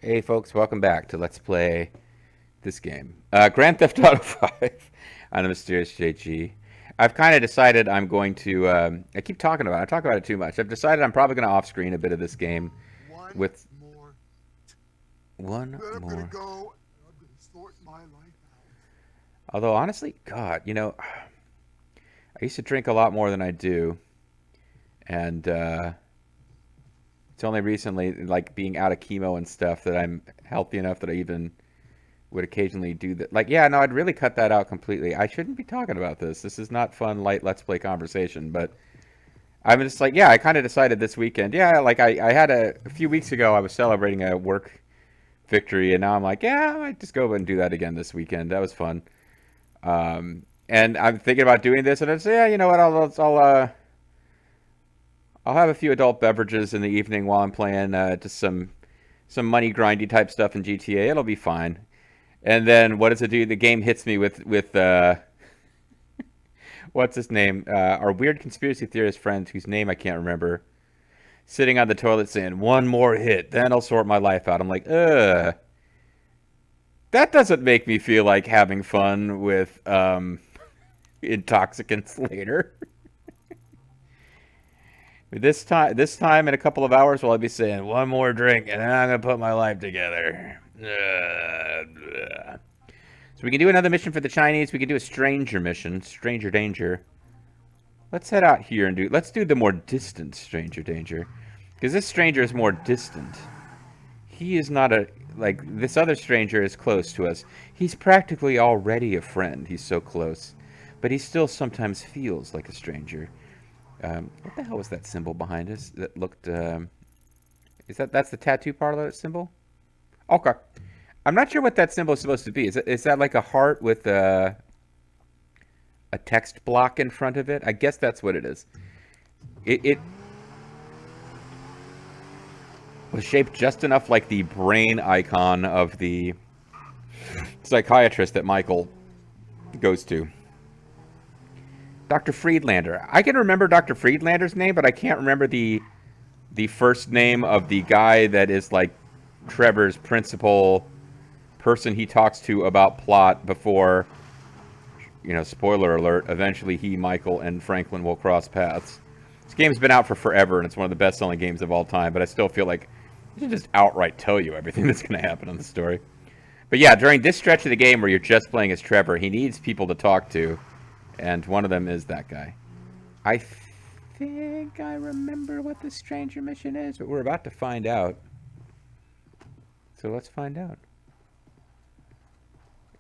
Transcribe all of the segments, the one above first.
Hey folks, welcome back to Let's Play this game. Grand Theft Auto 5 on a Mysterious JG. I've kind of decided I'm going to, I keep talking about it, I talk about it too much. I've decided I'm probably going to off-screen a bit of this game One with more. one Then I'm gonna more. go and I'm gonna sort my life out. Although honestly, God, I used to drink a lot more than I do. And it's only recently, like being out of chemo and stuff, that I'm healthy enough that I even would occasionally do that. Like, yeah, no, I'd really cut that out completely. I shouldn't be talking about this. This is not fun, light Let's Play conversation. But I'm just like, yeah, I kind of decided this weekend. Yeah, like I had a few weeks ago, I was celebrating a work victory, and now I'm like, yeah, I might just go and do that again this weekend. That was fun. And I'm thinking about doing this, and I say, yeah, you know what? I'll have a few adult beverages in the evening while I'm playing just some money grindy type stuff in GTA. It'll be fine. And then what does it do? The game hits me with what's his name? Our weird conspiracy theorist friend whose name I can't remember, sitting on the toilet saying, "One more hit, then I'll sort my life out." I'm like, ugh. That doesn't make me feel like having fun with intoxicants later. This time in a couple of hours, will I be saying one more drink and then I'm gonna put my life together? So we can do another mission for the Chinese. We can do a stranger mission, stranger danger. Let's head out here and let's do the more distant stranger danger. Because this stranger is more distant. He is not like, this other stranger is close to us. He's practically already a friend. He's so close. But he still sometimes feels like a stranger. What the hell was that symbol behind us that looked, that's the tattoo part of that symbol? Okay. I'm not sure what that symbol is supposed to be. Is that like a heart with a text block in front of it? I guess that's what it is. It was shaped just enough like the brain icon of the psychiatrist that Michael goes to. Dr. Friedlander. I can remember Dr. Friedlander's name, but I can't remember the first name of the guy that is like Trevor's principal person he talks to about plot before, spoiler alert, eventually he, Michael, and Franklin will cross paths. This game's been out for forever, and it's one of the best-selling games of all time, but I still feel like I should just outright tell you everything that's going to happen in the story. But yeah, during this stretch of the game where you're just playing as Trevor, he needs people to talk to, and one of them is that guy. I think I remember what the stranger mission is, but we're about to find out. So let's find out.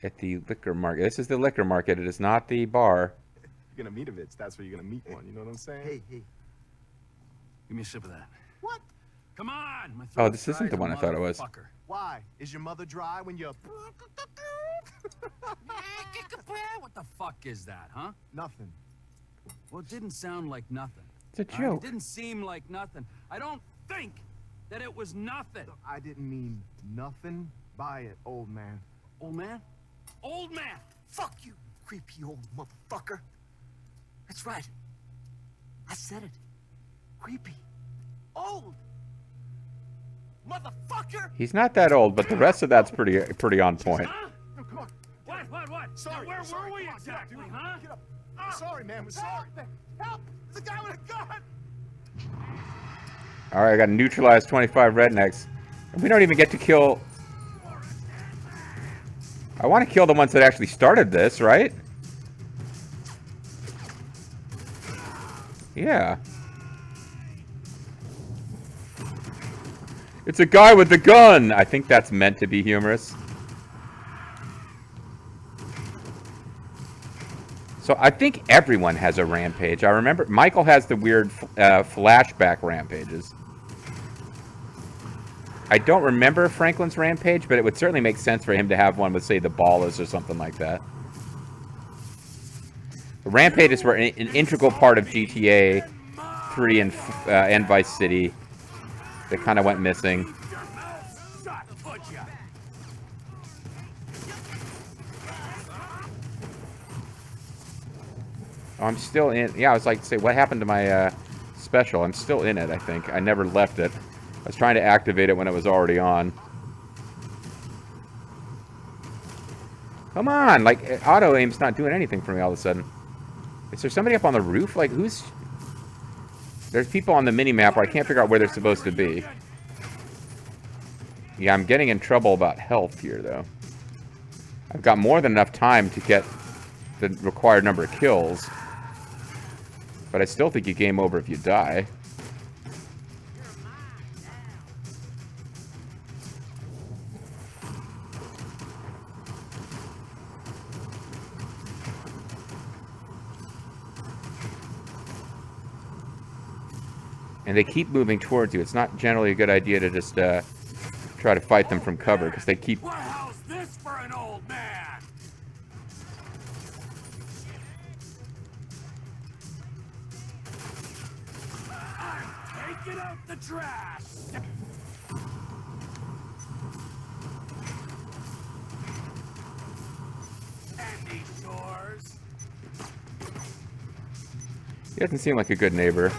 At the liquor market. This is the liquor market. It is not the bar. You're gonna meet a bitch. That's where you're gonna meet one. You know what I'm saying? Hey. Give me a sip of that. What? Come on! My Oh, throat's this dry isn't as the a one I thought it was. motherfucker. Why? Is your mother dry when you're... What the fuck is that, huh? Nothing. Well, it didn't sound like nothing. It's a All right? joke. It didn't seem like nothing. I don't think that it was nothing. Look, I didn't mean nothing by it, old man. Old man? Old man! Fuck you, creepy old motherfucker. That's right. I said it. Creepy. Old. Motherfucker! He's not that old, but the rest of that's pretty on point. Huh? No, come on. What? Sorry. Now, where sorry. were we Come on, exactly, get up, huh? Get up. We're sorry, man. We're sorry. Help! It's a guy with a gun! All right, I got to neutralize 25 rednecks. And we don't even get to kill... I want to kill the ones that actually started this, right? Yeah. It's a guy with a gun! I think that's meant to be humorous. So I think everyone has a rampage. I remember Michael has the weird flashback rampages. I don't remember Franklin's rampage, but it would certainly make sense for him to have one with, say, the Ballas or something like that. The rampages were an integral part of GTA 3 and Vice City. They kind of went missing. Oh, I'm still in. Yeah, I was like, say, what happened to my special? I'm still in it, I think. I never left it. I was trying to activate it when it was already on. Come on, like, auto aim's not doing anything for me all of a sudden. Is there somebody up on the roof? Like, who's... There's people on the mini-map where I can't figure out where they're supposed to be. Yeah, I'm getting in trouble about health here, though. I've got more than enough time to get the required number of kills. But I still think you game over if you die. And they keep moving towards you. It's not generally a good idea to just try to fight them from cover, because they keep... Well, how's this for an old man? I'm taking out the trash. Any chores? He doesn't seem like a good neighbor.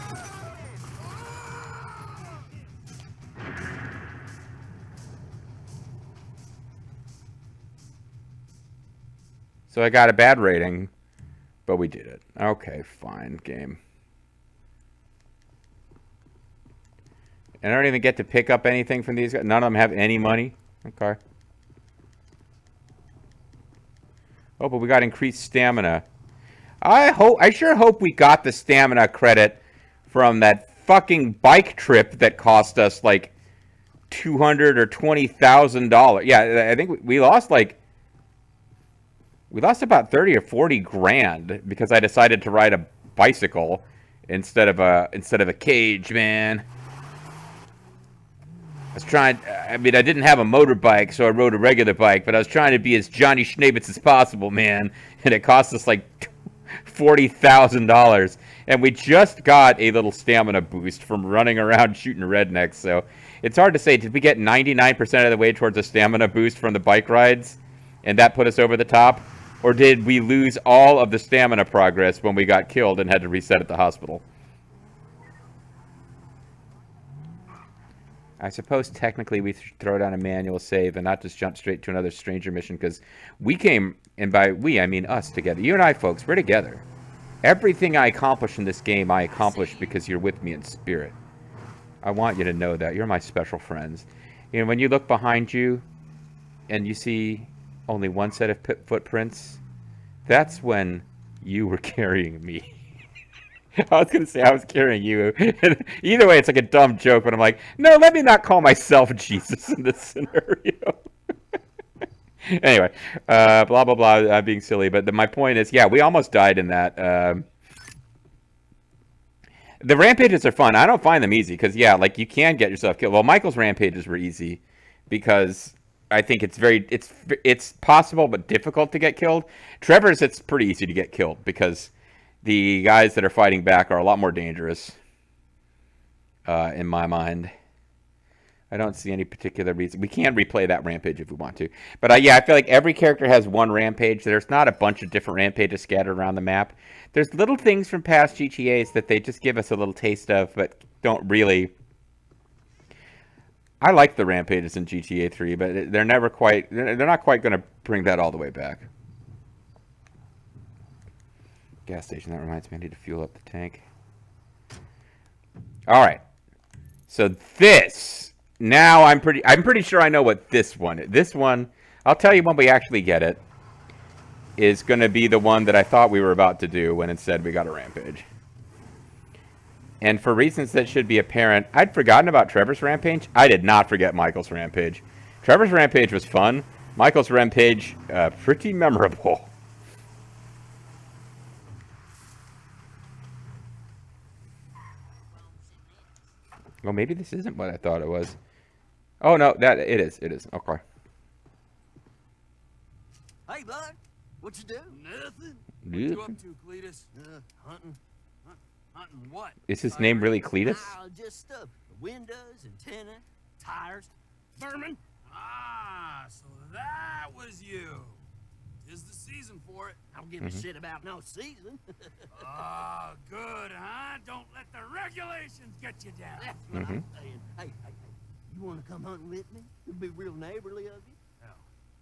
So I got a bad rating, but we did it. Okay, fine, game. And I don't even get to pick up anything from these guys. None of them have any money. Okay. Oh, but we got increased stamina. I sure hope we got the stamina credit from that fucking bike trip that cost us like $200,000 or $20,000. Yeah, I think we lost like... We lost about 30 or 40 grand because I decided to ride a bicycle instead of a cage, man. I was trying... I mean, I didn't have a motorbike, so I rode a regular bike, but I was trying to be as Johnny Schnabitz as possible, man. And it cost us like $40,000. And we just got a little stamina boost from running around shooting rednecks, so it's hard to say. Did we get 99% of the way towards a stamina boost from the bike rides? And that put us over the top? Or did we lose all of the stamina progress when we got killed and had to reset at the hospital? I suppose technically we should throw down a manual save and not just jump straight to another stranger mission, because we came, and by we I mean us, together. You and I, folks, we're together. Everything I accomplish in this game, I accomplish because you're with me in spirit. I want you to know that. You're my special friends. You know, when you look behind you and you see only one set of footprints, that's when you were carrying me. I was going to say I was carrying you. Either way, it's like a dumb joke, but I'm like, no, let me not call myself Jesus in this scenario. Anyway, blah, blah, blah, I'm being silly, but my point is, yeah, we almost died in that. The rampages are fun. I don't find them easy, because, yeah, like, you can get yourself killed. Well, Michael's rampages were easy, because... I think it's possible but difficult to get killed. Trevor's, it's pretty easy to get killed because the guys that are fighting back are a lot more dangerous, in my mind. I don't see any particular reason. We can replay that rampage if we want to. But yeah, I feel like every character has one rampage. There's not a bunch of different rampages scattered around the map. There's little things from past GTAs that they just give us a little taste of, but don't really... I like the rampages in GTA 3, but they're never quite... They're not quite going to bring that all the way back. Gas station, that reminds me, I need to fuel up the tank. Alright. So this... Now I'm pretty sure I know what this one is. This one, I'll tell you when we actually get it, is going to be the one that I thought we were about to do when instead we got a rampage. And for reasons that should be apparent, I'd forgotten about Trevor's rampage. I did not forget Michael's rampage. Trevor's rampage was fun. Michael's rampage, pretty memorable. Well, maybe this isn't what I thought it was. Oh, no, it is. It is. Okay. Hey, bud. What you do? Nothing. What you up to, Cletus? Hunting. Hunting what? Is his name really Cletus? Just stuff. Windows, antenna, tires. Vermin? Ah, so that was you. 'Tis the season for it. I don't give a shit about no season. Ah, good, huh? Don't let the regulations get you down. That's what I'm saying. Hey, you want to come hunting with me? It'll be real neighborly of you. Hell,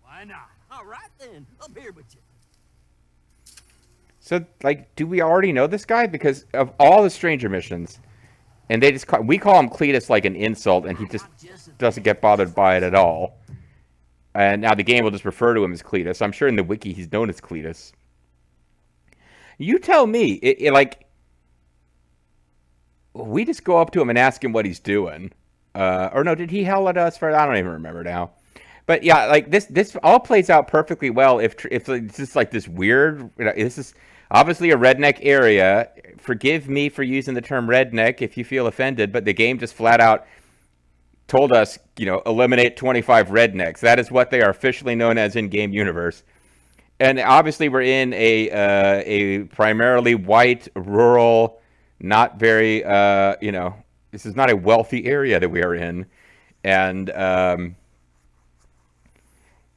Why not? All right then, I'm here with you. So, like, do we already know this guy? Because of all the stranger missions, and they just we call him Cletus like an insult, and he just doesn't get bothered by it at all. And now the game will just refer to him as Cletus. I'm sure in the wiki he's known as Cletus. You tell me, like, we just go up to him and ask him what he's doing. Or no, did he howl at us for? I don't even remember now. But yeah, like this all plays out perfectly well if it's just like this weird. This is obviously a redneck area. Forgive me for using the term redneck if you feel offended, but the game just flat out told us, eliminate 25 rednecks. That is what they are officially known as in game universe. And obviously we're in a primarily white, rural, not very this is not a wealthy area that we are in, and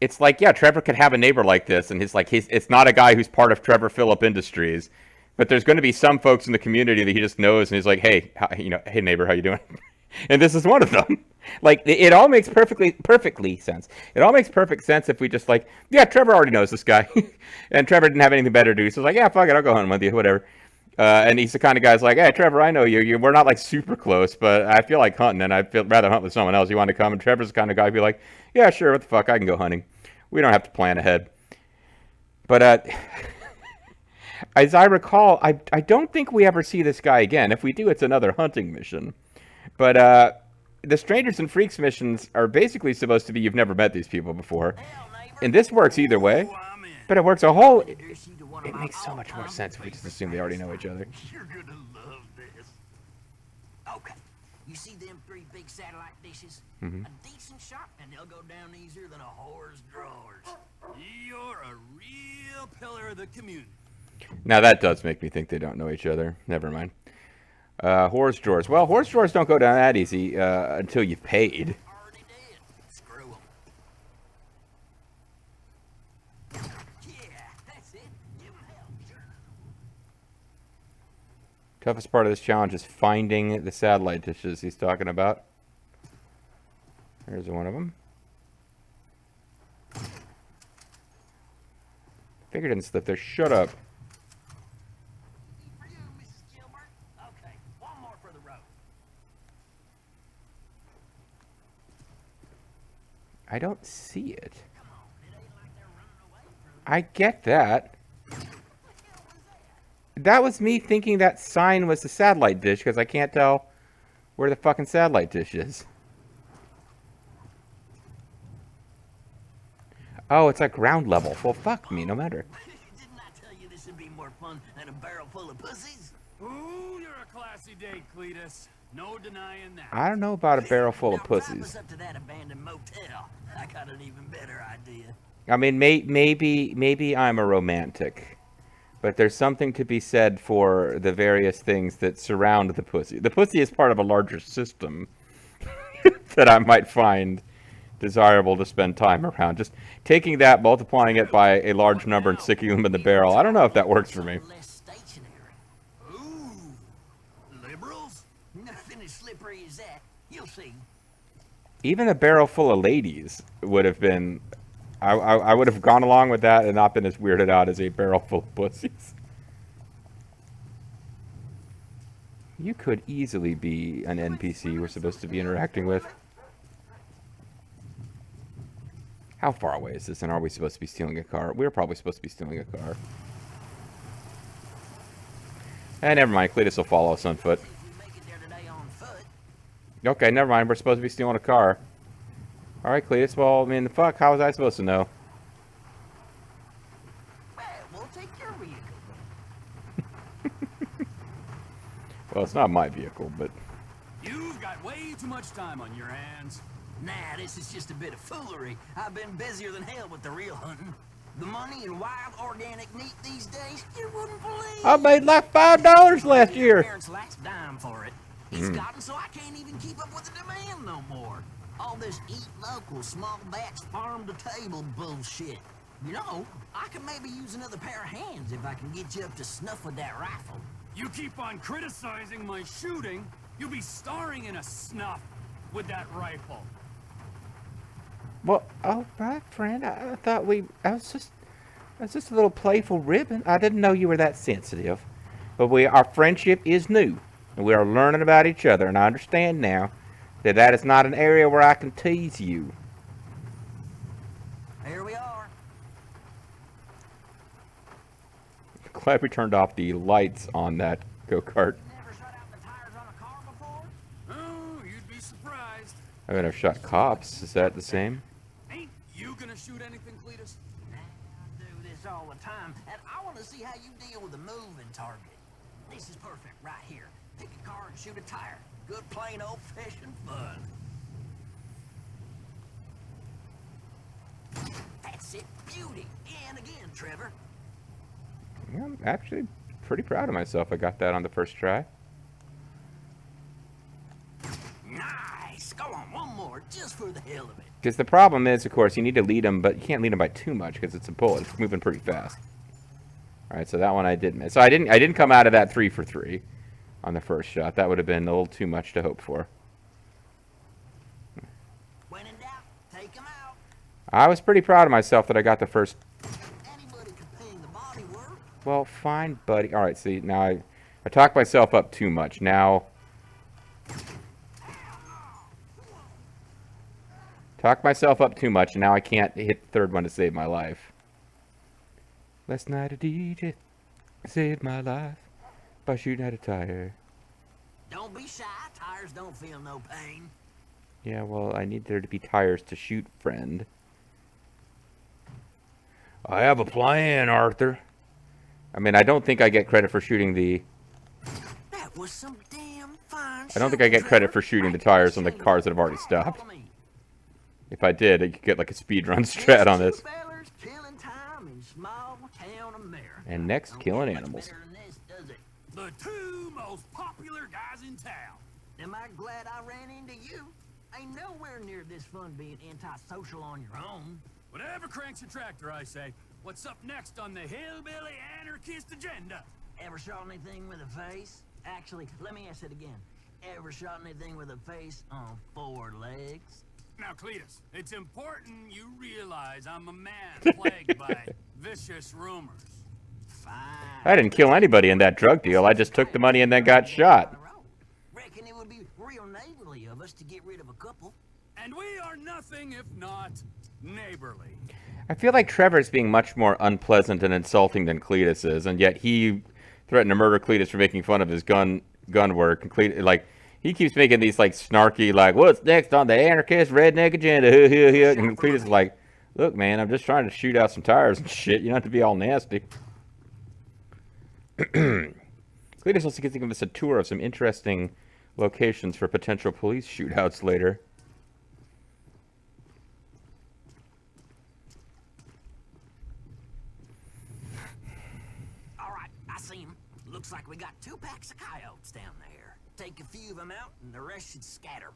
it's like, yeah, Trevor could have a neighbor like this, and it's not a guy who's part of Trevor Phillip Industries, but there's going to be some folks in the community that he just knows, and he's like, hey, hey neighbor, how you doing? And this is one of them. Like, it all makes perfectly sense. It all makes perfect sense if we just like, yeah, Trevor already knows this guy, and Trevor didn't have anything better to do, so he's like, yeah, fuck it, I'll go hunting with you, whatever. And he's the kind of guy's like, hey, Trevor, I know you. We're not like super close, but I feel like hunting, and I'd rather hunt with someone else. You want to come? And Trevor's the kind of guy who'd be like, yeah, sure, what the fuck, I can go hunting. We don't have to plan ahead. But as I recall, I don't think we ever see this guy again. If we do, it's another hunting mission. But the Strangers and Freaks missions are basically supposed to be you've never met these people before. And this works either way. But it works a whole... It makes so much more sense if we just assume they already know each other. You're gonna love this. Okay, you see them 3 big satellite dishes? Mm-hmm. A decent shot, and they'll go down easier than a whore's drawers. You're a real pillar of the community. Now that does make me think they don't know each other. Never mind. Horse drawers. Well, horse drawers don't go down that easy until you've paid. Already did. Screw 'em. Yeah, that's it. Give 'em hell, sure. Toughest part of this challenge is finding the satellite dishes he's talking about. There's one of them. Figured it didn't slip there. Shut up. For you, Mrs. Gilbert. Okay, one more for the road. I don't see it. Come on, it ain't like they're running away from I get that. That was me thinking that sign was the satellite dish because I can't tell where the fucking satellite dish is. Oh, it's like ground level. Well, fuck me, no matter. Didn't I tell you this would be more fun than a barrel full of pussies? Ooh, you're a classy date, Cletus. No denying that. I don't know about a barrel full of Now, drive us pussies. up to that abandoned motel. I got an even better idea. I mean, maybe I'm a romantic, but there's something to be said for the various things that surround the pussy. The pussy is part of a larger system that I might find desirable to spend time around. Just taking that, multiplying it by a large number, and sticking them in the barrel. I don't know if that works for me. Less stationary. Ooh, liberals? Nothing as slippery as that. You'll see. Even a barrel full of ladies would have been... I would have gone along with that and not been as weirded out as a barrel full of pussies. You could easily be an NPC we're supposed to be interacting with. How far away is this, and are we supposed to be stealing a car? We're probably supposed to be stealing a car. Never mind. Cletus will follow us on foot. If we make it there today on foot, Okay, never mind. We're supposed to be stealing a car. Alright, Cletus. Well, I mean, the fuck? How was I supposed to know? well, we'll take your vehicle. Well, it's not my vehicle, but... You've got way too much time on your hands. Nah, this is just a bit of foolery. I've been busier than hell with the real hunting. The money in wild organic meat these days, you wouldn't believe. I made like $5 last year. Parents' last dime for it. It's gotten so I can't even keep up with the demand no more. All this eat local, small batch, farm to table bullshit. You know, I could maybe use another pair of hands if I can get you up to snuff with that rifle. You keep on criticizing my shooting, you'll be starring in a snuff with that rifle. Well, all right, friend. I thought I was just a little playful ribbon. I didn't know you were that sensitive. But our friendship is new, and we are learning about each other. And I understand now that is not an area where I can tease you. Here we are. Glad we turned off the lights on that go-kart. Never shut out the tires on a car before? Oh, you'd be surprised. I mean, I've shot cops. Is that the same? Ain't you gonna shoot anything, Cletus? I do this all the time, and I want to see how you deal with a moving target. This is perfect right here. Pick a car and shoot a tire. Good plain old-fashioned fun. That's it. Beauty. And again, Trevor. Yeah, I'm actually pretty proud of myself. I got that on the first try. Nice. Go on, one more, just for the hell of it. Because the problem is, of course, you need to lead them, but you can't lead them by too much because it's a bullet. It's moving pretty fast. All right, so that one I did miss. So I didn't come out of that 3 for 3 on the first shot. That would have been a little too much to hope for. When in doubt, take them out. I was pretty proud of myself that I got the first. Anybody can paint the body work. Well, fine, buddy. All right, see, now I talked myself up too much. Now, talked myself up too much, and now I can't hit the third one to save my life. Last night a DJ saved my life by shooting at a tire. Don't be shy. Tires don't feel no pain. Yeah, well, I need there to be tires to shoot, friend. I have a plan, Arthur. I mean, I don't think I get credit for shooting the... That was some damn fine I don't think I get credit for shooting the tires on the cars that have already stopped. If I did, I could get like a speedrun strat on this. Killing time in small town America. And next, killing animals. Better than this, does it? The two most popular guys in town. Am I glad I ran into you? Ain't nowhere near this fun being antisocial on your own. Whatever cranks your tractor, I say. What's up next on the hillbilly anarchist agenda? Ever shot anything with a face? Actually, let me ask it again. Ever shot anything with a face on 4 legs? Now, Cletus, it's important you realize I'm a man plagued by vicious rumors. Fine. I didn't kill anybody in that drug deal. I just took the money and then got shot. Reckon it would be real neighborly of us to get rid of a couple. And we are nothing if not neighborly. I feel like Trevor's being much more unpleasant and insulting than Cletus is, and yet he threatened to murder Cletus for making fun of his gun work. And Cletus, like, he keeps making these like snarky, like, what's next on the anarchist redneck agenda? And Cletus is like, look, man, I'm just trying to shoot out some tires and shit. You don't have to be all nasty. Cletus also gets to give us a tour of some interesting locations for potential police shootouts later. All right, I see him. Looks like we got 2 packs of coyotes down there. Take a few of them out, and the rest should scatter.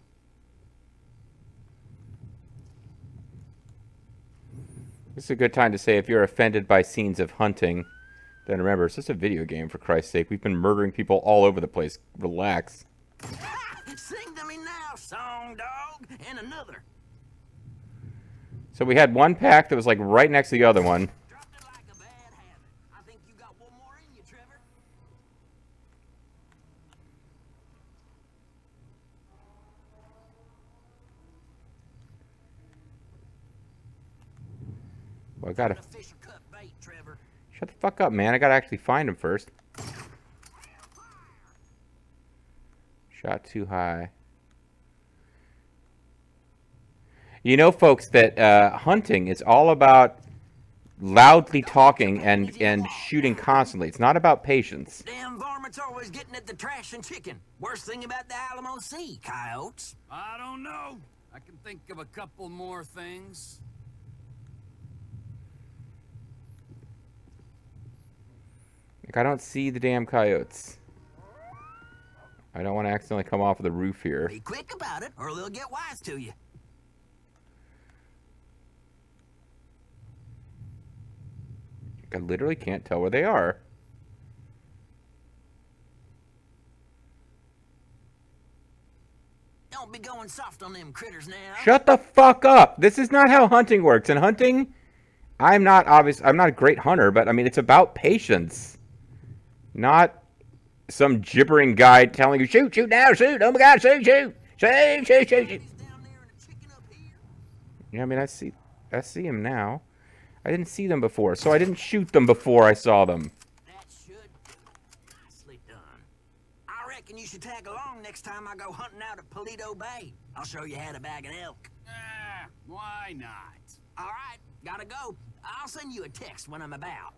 This is a good time to say if you're offended by scenes of hunting, then remember, it's just a video game, for Christ's sake. We've been murdering people all over the place. Relax. Sing to me now, song dog, and another. So we had one pack that was like right next to the other one. Dropped it like a bad habit. I think you got one more in you, Trevor. Well, I gotta... The fish are cut bait, Trevor. Shut the fuck up, man. I gotta actually find him first. Shot too high. You know, folks, that hunting is all about loudly talking and shooting constantly. It's not about patience. Damn varmints always getting at the trash and chicken. Worst thing about the Alamo Sea, coyotes. I don't know. I can think of a couple more things. Like, I don't see the damn coyotes. I don't want to accidentally come off of the roof here. Be quick about it, or they'll get wise to you. I literally can't tell where they are. Don't be going soft on them critters now. Shut the fuck up. This is not how hunting works. In hunting, I'm not a great hunter, but I mean, it's about patience. Not some gibbering guy telling you, shoot, shoot now, shoot. Oh my God, shoot, shoot. Shoot, shoot, shoot, shoot. Down there and a chicken up here. Yeah, I mean, I see him now. I didn't see them before, so I didn't shoot them before I saw them. That should do. Nicely done. I reckon you should tag along next time I go hunting out at Paleto Bay. I'll show you how to bag an elk. Why not? All right, gotta go. I'll send you a text when I'm about.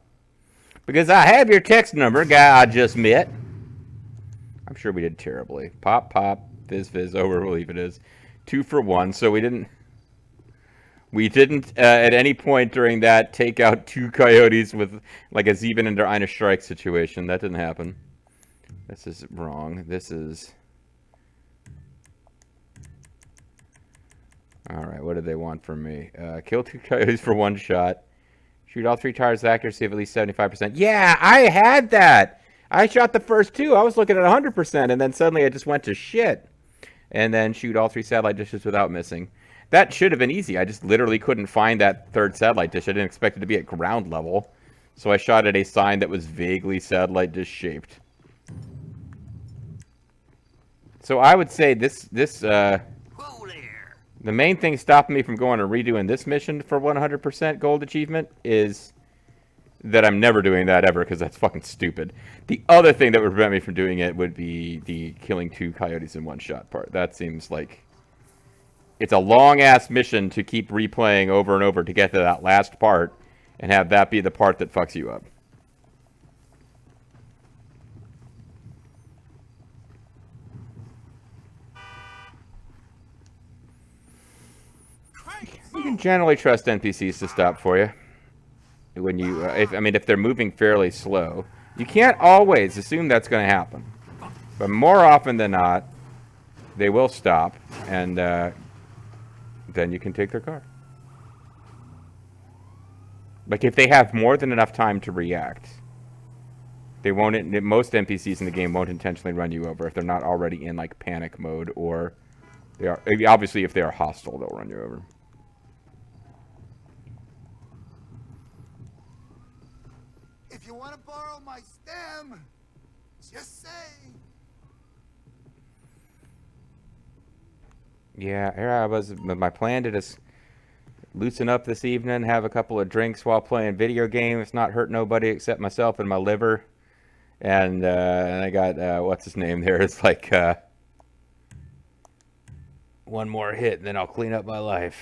Because I have your text number, guy I just met. I'm sure we did terribly. Pop, pop, fizz, fizz, over, believe it is. 2 for 1, so we didn't at any point during that take out 2 coyotes with like a Sieben and der eine Strike situation. That didn't happen. This is wrong. This is... Alright, what did they want from me? Kill 2 coyotes for 1 shot. Shoot all 3 targets with accuracy of at least 75%. Yeah, I had that! I shot the first 2. I was looking at 100%, and then suddenly I just went to shit. And then shoot all 3 satellite dishes without missing. That should have been easy. I just literally couldn't find that 3rd satellite dish. I didn't expect it to be at ground level. So I shot at a sign that was vaguely satellite dish shaped. So I would say the main thing stopping me from going and redoing this mission for 100% gold achievement is that I'm never doing that ever, because that's fucking stupid. The other thing that would prevent me from doing it would be the killing 2 coyotes in 1 shot part. That seems like it's a long-ass mission to keep replaying over and over to get to that last part and have that be the part that fucks you up. You can generally trust NPCs to stop for you when you, if they're moving fairly slow. You can't always assume that's going to happen, but more often than not, they will stop, and then you can take their car. Like if they have more than enough time to react, they won't. Most NPCs in the game won't intentionally run you over if they're not already in like panic mode, or they are obviously if they are hostile, they'll run you over. If you want to borrow my stem, just say. Yeah, here I was with my plan to just loosen up this evening, have a couple of drinks while playing video games, not hurt nobody except myself and my liver. And I got, what's his name there? It's like, one more hit and then I'll clean up my life.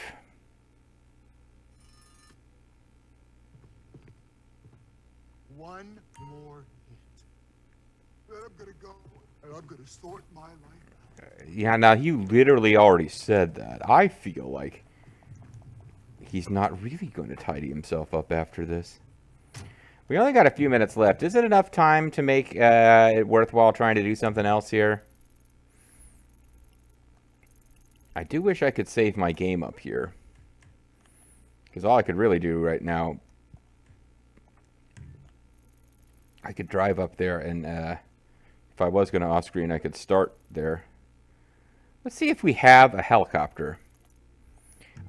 One more hit. Then I'm gonna go and I'm gonna sort my life out. Yeah, now you literally already said that. I feel like he's not really going to tidy himself up after this. We only got a few minutes left. Is it enough time to make it worthwhile trying to do something else here? I do wish I could save my game up here, because all I could really do right now, I could drive up there and if I was going to off-screen, I could start there. Let's see if we have a helicopter.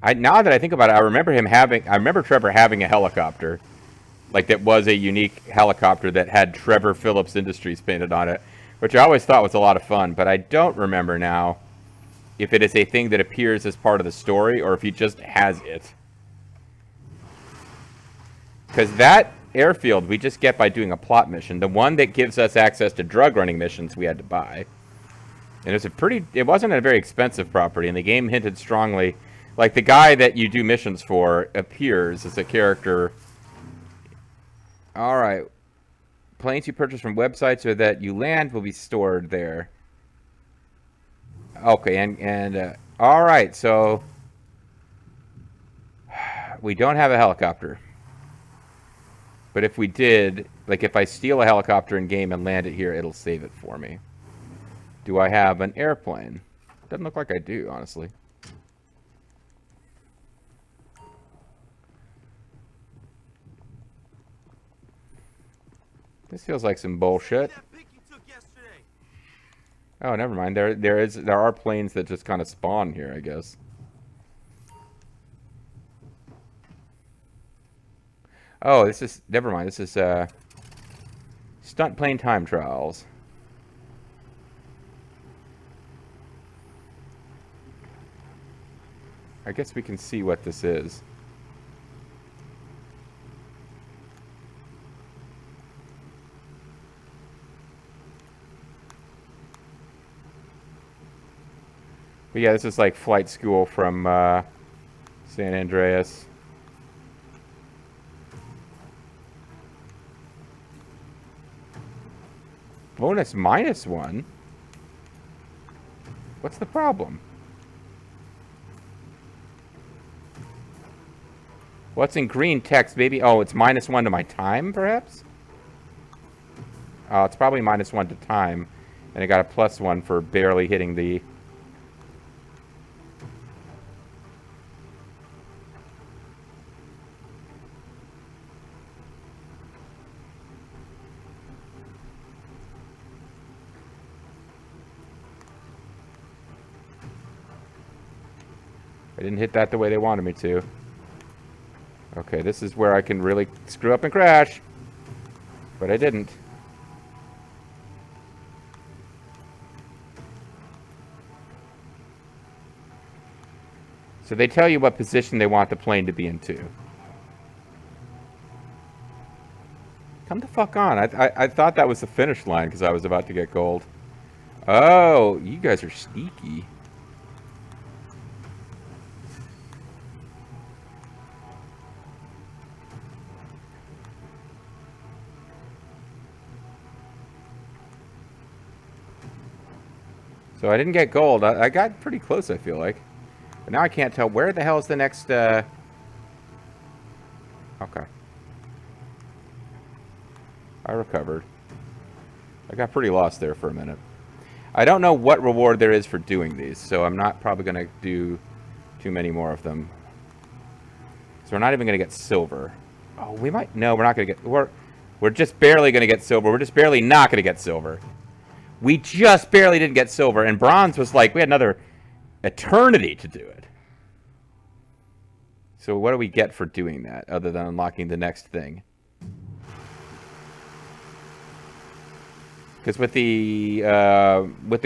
Now that I think about it, I remember Trevor having a helicopter, like that was a unique helicopter that had Trevor Phillips Industries painted on it, which I always thought was a lot of fun, but I don't remember now if it is a thing that appears as part of the story or if he just has it. Because that airfield we just get by doing a plot mission. The one that gives us access to drug running missions we had to buy. And it wasn't a very expensive property, and the game hinted strongly, like the guy that you do missions for appears as a character. Alright. Planes you purchase from websites or that you land will be stored there. Okay, and alright, so we don't have a helicopter. But if we did, like if I steal a helicopter in game and land it here, it'll save it for me. Do I have an airplane? Doesn't look like I do, honestly. This feels like some bullshit. That pic you took yesterday. Oh, never mind. There are planes that just kind of spawn here, I guess. Oh, this is never mind. This is stunt plane time trials. I guess we can see what this is. But yeah, this is like flight school from San Andreas. Bonus -1? What's the problem? What's in green text? Maybe, oh, it's -1 to my time, perhaps? Oh, it's probably -1 to time. And I got a +1 for barely hitting the... I didn't hit that the way they wanted me to. Okay, this is where I can really screw up and crash. But I didn't. So they tell you what position they want the plane to be in too. Come the fuck on. I thought that was the finish line because I was about to get gold. Oh, you guys are sneaky. So I didn't get gold. I got pretty close, I feel like. But now I can't tell. Where the hell is the next... Okay. I recovered. I got pretty lost there for a minute. I don't know what reward there is for doing these, so I'm not probably going to do too many more of them. So we're not even going to get silver. Oh, we might... No, we're not going to get... We're just barely going to get silver. We're just barely not going to get silver. We just barely didn't get silver, and bronze was like, we had another eternity to do it. So what do we get for doing that, other than unlocking the next thing? Because with the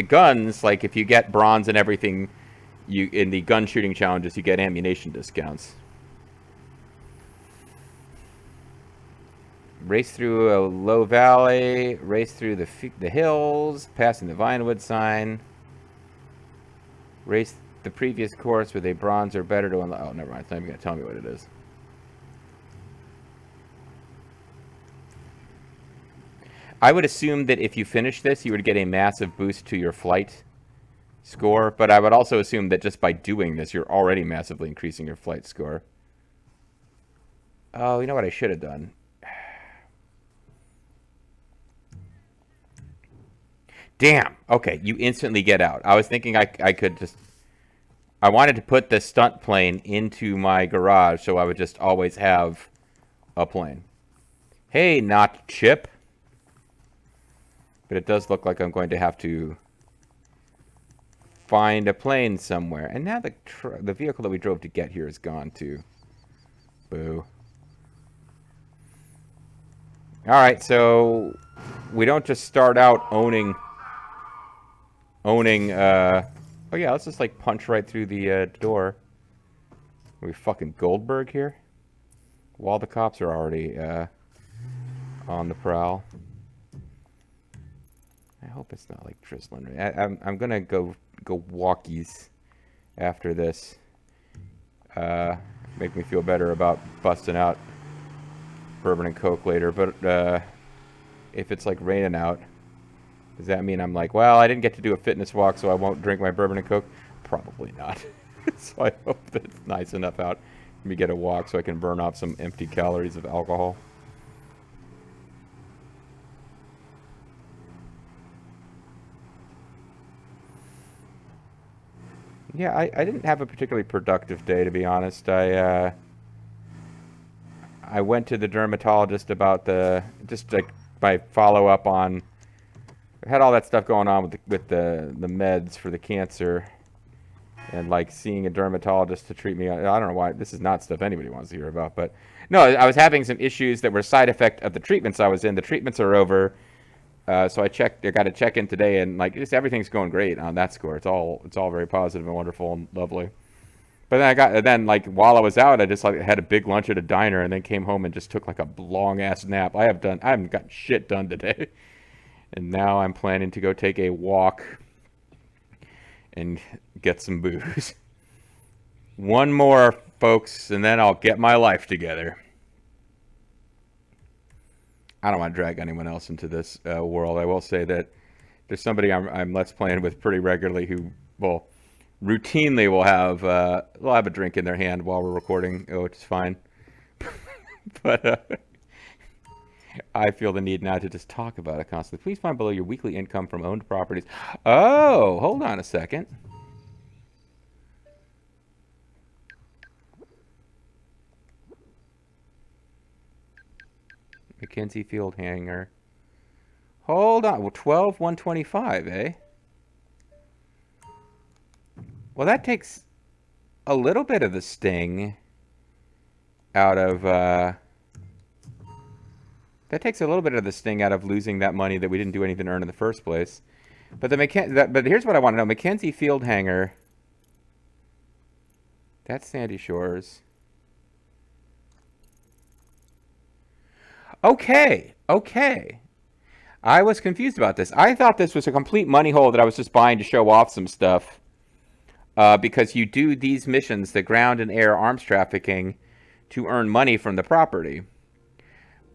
guns, like if you get bronze and everything, you in the gun shooting challenges, you get ammunition discounts. Race through a low valley, race through the hills, passing the Vinewood sign. Race the previous course with a bronze or better to unlock. Oh, never mind. It's not even going to tell me what it is. I would assume that if you finish this, you would get a massive boost to your flight score, but I would also assume that just by doing this, you're already massively increasing your flight score. Oh, you know what I should have done? Damn. Okay, you instantly get out. I was thinking I could just... I wanted to put the stunt plane into my garage so I would just always have a plane. Hey, not Chip. But it does look like I'm going to have to find a plane somewhere. And now the vehicle that we drove to get here is gone too. Boo. Alright, so we don't just start out owning... oh yeah, let's just like punch right through the door. Are we fucking Goldberg here? While the cops are already on the prowl. I hope it's not like drizzling. I'm gonna go walkies after this. Make me feel better about busting out bourbon and coke later. But if it's like raining out, does that mean I'm like, well, I didn't get to do a fitness walk, so I won't drink my bourbon and coke? Probably not. So I hope that it's nice enough out for me to get a walk so I can burn off some empty calories of alcohol. Yeah, I didn't have a particularly productive day, to be honest. I went to the dermatologist about just like my follow-up on I had all that stuff going on with the meds for the cancer, and like seeing a dermatologist to treat me. I don't know why this is not stuff anybody wants to hear about, but no, I was having some issues that were a side effect of the treatments I was in. The treatments are over, so I got to check in today, and like just everything's going great on that score. It's all very positive and wonderful and lovely. But then like while I was out, I just like had a big lunch at a diner, and then came home and just took like a long ass nap. I haven't gotten shit done today. And now I'm planning to go take a walk and get some booze. One more, folks, and then I'll get my life together. I don't want to drag anyone else into this world. I will say that there's somebody I'm Let's Playing with pretty regularly who, well, routinely will have a drink in their hand while we're recording, which is fine. But I feel the need now to just talk about it constantly. Please find below your weekly income from owned properties. Oh, hold on a second. Mackenzie Field Hanger. Hold on. Well, 12,125, eh? Well, that takes a little bit of the sting out of losing that money that we didn't do anything to earn in the first place. But but here's what I want to know: Mackenzie Field Hanger. That's Sandy Shores. Okay. I was confused about this. I thought this was a complete money hole that I was just buying to show off some stuff. Because you do these missions, the ground and air arms trafficking, to earn money from the property.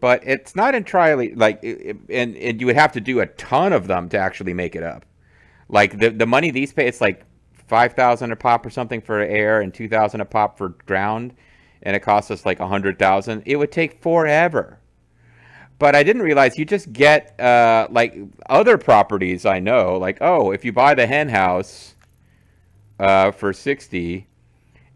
But it's not entirely like, and you would have to do a ton of them to actually make it up. Like the money these pay, it's like 5,000 a pop or something for air and 2,000 a pop for ground, and it costs us like 100,000. It would take forever. But I didn't realize you just get like other properties. I know, like, oh, if you buy the hen house for 60.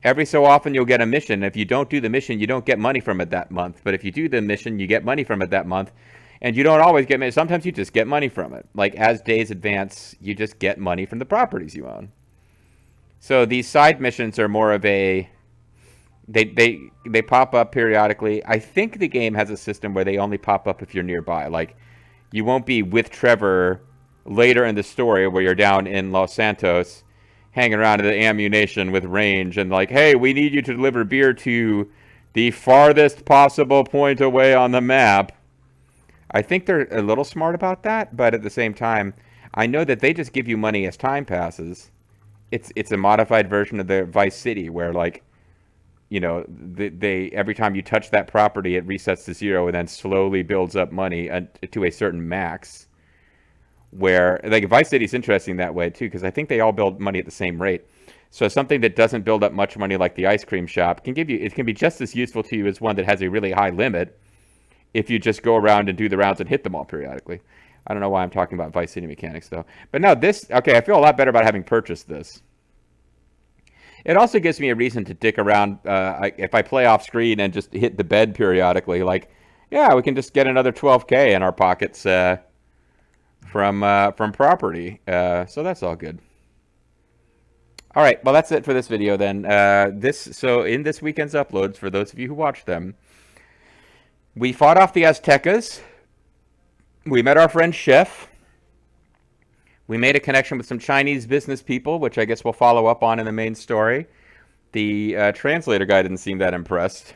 Every so often you'll get a mission. If you don't do the mission, you don't get money from it that month. But if you do the mission, you get money from it that month. And you don't always get money. Sometimes you just get money from it. Like as days advance, you just get money from the properties you own. So these side missions are more of a... They pop up periodically. I think the game has a system where they only pop up if you're nearby. Like you won't be with Trevor later in the story where you're down in Los Santos hanging around at the ammunition with range and like, hey, we need you to deliver beer to the farthest possible point away on the map. I think they're a little smart about that, but at the same time, I know that they just give you money as time passes. It's a modified version of the Vice City where like, you know, they every time you touch that property, it resets to 0 and then slowly builds up money to a certain max. Where like Vice City's interesting that way too, because I think they all build money at the same rate. So something that doesn't build up much money like the ice cream shop can be just as useful to you as one that has a really high limit if you just go around and do the rounds and hit them all periodically. I don't know why I'm talking about Vice City mechanics though. But no, okay, I feel a lot better about having purchased this. It also gives me a reason to dick around if I play off screen and just hit the bed periodically. Like, yeah, we can just get another 12K in our pockets from property. So that's all good. All right, well, that's it for this video then. So in this weekend's uploads, for those of you who watched them, we fought off the Aztecas. We met our friend Chef. We made a connection with some Chinese business people, which I guess we'll follow up on in the main story. The translator guy didn't seem that impressed.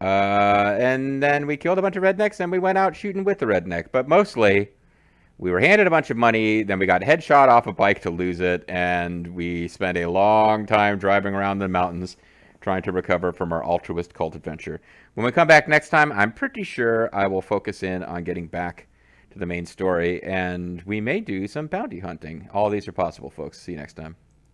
And then we killed a bunch of rednecks, and we went out shooting with the redneck. But mostly, we were handed a bunch of money, then we got headshot off a bike to lose it, and we spent a long time driving around the mountains trying to recover from our altruist cult adventure. When we come back next time, I'm pretty sure I will focus in on getting back to the main story, and we may do some bounty hunting. All these are possible, folks. See you next time.